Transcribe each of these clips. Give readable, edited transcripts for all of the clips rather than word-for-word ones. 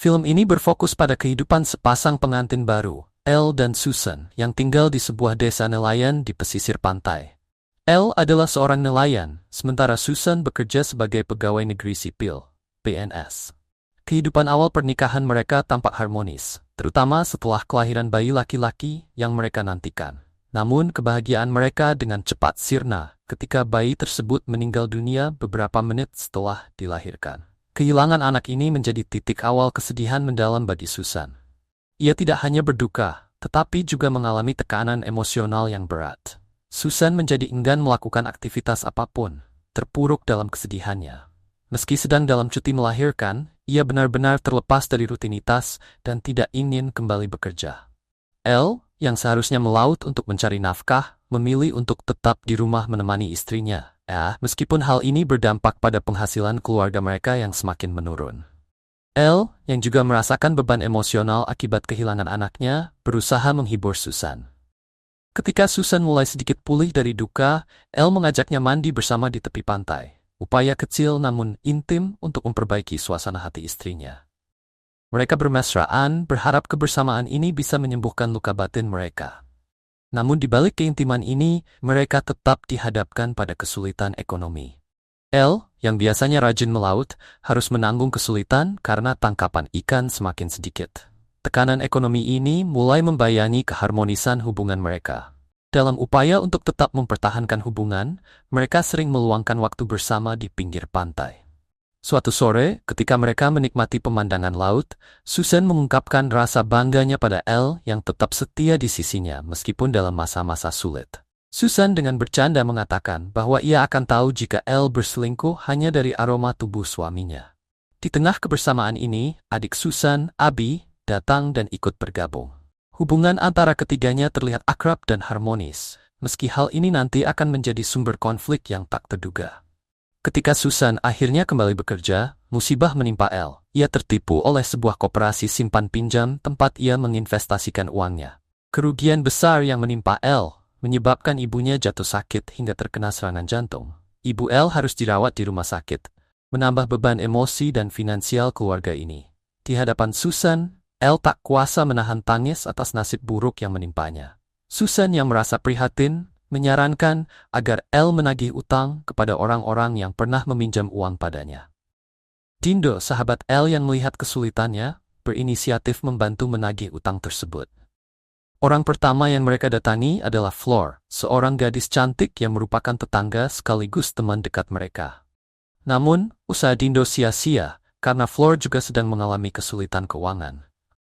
Film ini berfokus pada kehidupan sepasang pengantin baru, Elle dan Susan, yang tinggal di sebuah desa nelayan di pesisir pantai. Elle adalah seorang nelayan, sementara Susan bekerja sebagai pegawai negeri sipil, PNS. Kehidupan awal pernikahan mereka tampak harmonis, terutama setelah kelahiran bayi laki-laki yang mereka nantikan. Namun kebahagiaan mereka dengan cepat sirna ketika bayi tersebut meninggal dunia beberapa menit setelah dilahirkan. Kehilangan anak ini menjadi titik awal kesedihan mendalam bagi Susan. Ia tidak hanya berduka, tetapi juga mengalami tekanan emosional yang berat. Susan menjadi enggan melakukan aktivitas apapun, terpuruk dalam kesedihannya. Meski sedang dalam cuti melahirkan, ia benar-benar terlepas dari rutinitas dan tidak ingin kembali bekerja. Elle, yang seharusnya melaut untuk mencari nafkah, memilih untuk tetap di rumah menemani istrinya. Meskipun hal ini berdampak pada penghasilan keluarga mereka yang semakin menurun. Elle, yang juga merasakan beban emosional akibat kehilangan anaknya, berusaha menghibur Susan. Ketika Susan mulai sedikit pulih dari duka, Elle mengajaknya mandi bersama di tepi pantai. Upaya kecil namun intim untuk memperbaiki suasana hati istrinya. Mereka bermesraan, berharap kebersamaan ini bisa menyembuhkan luka batin mereka. Namun di balik keintiman ini, mereka tetap dihadapkan pada kesulitan ekonomi. Elle, yang biasanya rajin melaut, harus menanggung kesulitan karena tangkapan ikan semakin sedikit. Tekanan ekonomi ini mulai membayangi keharmonisan hubungan mereka. Dalam upaya untuk tetap mempertahankan hubungan, mereka sering meluangkan waktu bersama di pinggir pantai. Suatu sore, ketika mereka menikmati pemandangan laut, Susan mengungkapkan rasa bangganya pada Elle yang tetap setia di sisinya meskipun dalam masa-masa sulit. Susan dengan bercanda mengatakan bahwa ia akan tahu jika Elle berselingkuh hanya dari aroma tubuh suaminya. Di tengah kebersamaan ini, adik Susan, Abby, datang dan ikut bergabung. Hubungan antara ketiganya terlihat akrab dan harmonis, meski hal ini nanti akan menjadi sumber konflik yang tak terduga. Ketika Susan akhirnya kembali bekerja, musibah menimpa Elle. Ia tertipu oleh sebuah koperasi simpan pinjam tempat ia menginvestasikan uangnya. Kerugian besar yang menimpa Elle menyebabkan ibunya jatuh sakit hingga terkena serangan jantung. Ibu Elle harus dirawat di rumah sakit, menambah beban emosi dan finansial keluarga ini. Di hadapan Susan, Elle tak kuasa menahan tangis atas nasib buruk yang menimpanya. Susan yang merasa prihatin, menyarankan agar Elle menagih utang kepada orang-orang yang pernah meminjam uang padanya. Dindo, sahabat Elle yang melihat kesulitannya, berinisiatif membantu menagih utang tersebut. Orang pertama yang mereka datangi adalah Flor, seorang gadis cantik yang merupakan tetangga sekaligus teman dekat mereka. Namun, usaha Dindo sia-sia karena Flor juga sedang mengalami kesulitan keuangan.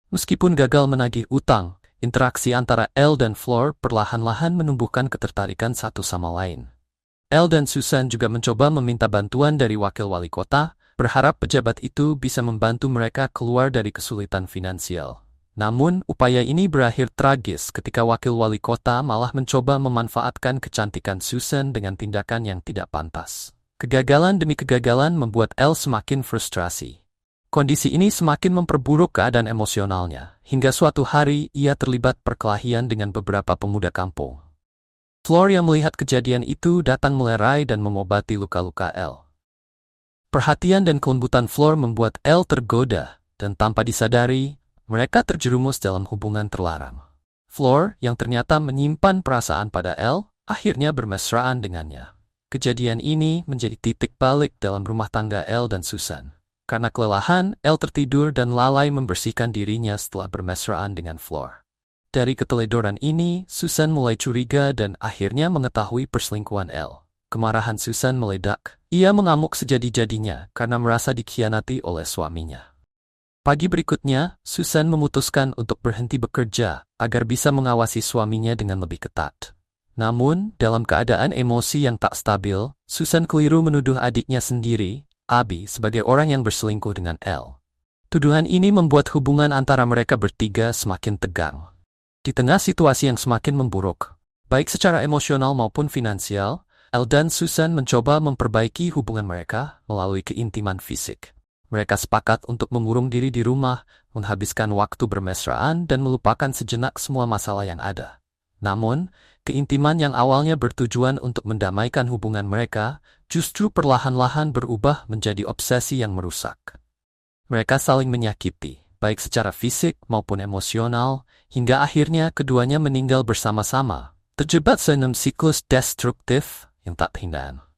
Meskipun gagal menagih utang, interaksi antara Elle dan Flor perlahan-lahan menumbuhkan ketertarikan satu sama lain. Elle dan Susan juga mencoba meminta bantuan dari wakil wali kota, berharap pejabat itu bisa membantu mereka keluar dari kesulitan finansial. Namun, upaya ini berakhir tragis ketika wakil wali kota malah mencoba memanfaatkan kecantikan Susan dengan tindakan yang tidak pantas. Kegagalan demi kegagalan membuat Elle semakin frustrasi. Kondisi ini semakin memperburuk keadaan emosionalnya, hingga suatu hari ia terlibat perkelahian dengan beberapa pemuda kampung. Flor yang melihat kejadian itu datang melerai dan mengobati luka-luka Elle. Perhatian dan kelembutan Flor membuat Elle tergoda, dan tanpa disadari, mereka terjerumus dalam hubungan terlarang. Flor, yang ternyata menyimpan perasaan pada Elle, akhirnya bermesraan dengannya. Kejadian ini menjadi titik balik dalam rumah tangga Elle dan Susan. Karena kelelahan, Elle tertidur dan lalai membersihkan dirinya setelah bermesraan dengan Flor. Dari keteledoran ini, Susan mulai curiga dan akhirnya mengetahui perselingkuhan Elle. Kemarahan Susan meledak. Ia mengamuk sejadi-jadinya karena merasa dikhianati oleh suaminya. Pagi berikutnya, Susan memutuskan untuk berhenti bekerja agar bisa mengawasi suaminya dengan lebih ketat. Namun, dalam keadaan emosi yang tak stabil, Susan keliru menuduh adiknya sendiri, Abby, sebagai orang yang berselingkuh dengan Elle. Tuduhan ini membuat hubungan antara mereka bertiga semakin tegang. Di tengah situasi yang semakin memburuk, baik secara emosional maupun finansial, Elle dan Susan mencoba memperbaiki hubungan mereka melalui keintiman fisik. Mereka sepakat untuk mengurung diri di rumah, menghabiskan waktu bermesraan dan melupakan sejenak semua masalah yang ada. Namun, keintiman yang awalnya bertujuan untuk mendamaikan hubungan mereka, justru perlahan-lahan berubah menjadi obsesi yang merusak. Mereka saling menyakiti, baik secara fisik maupun emosional, hingga akhirnya keduanya meninggal bersama-sama, terjebak dalam siklus destruktif yang tak terhindar.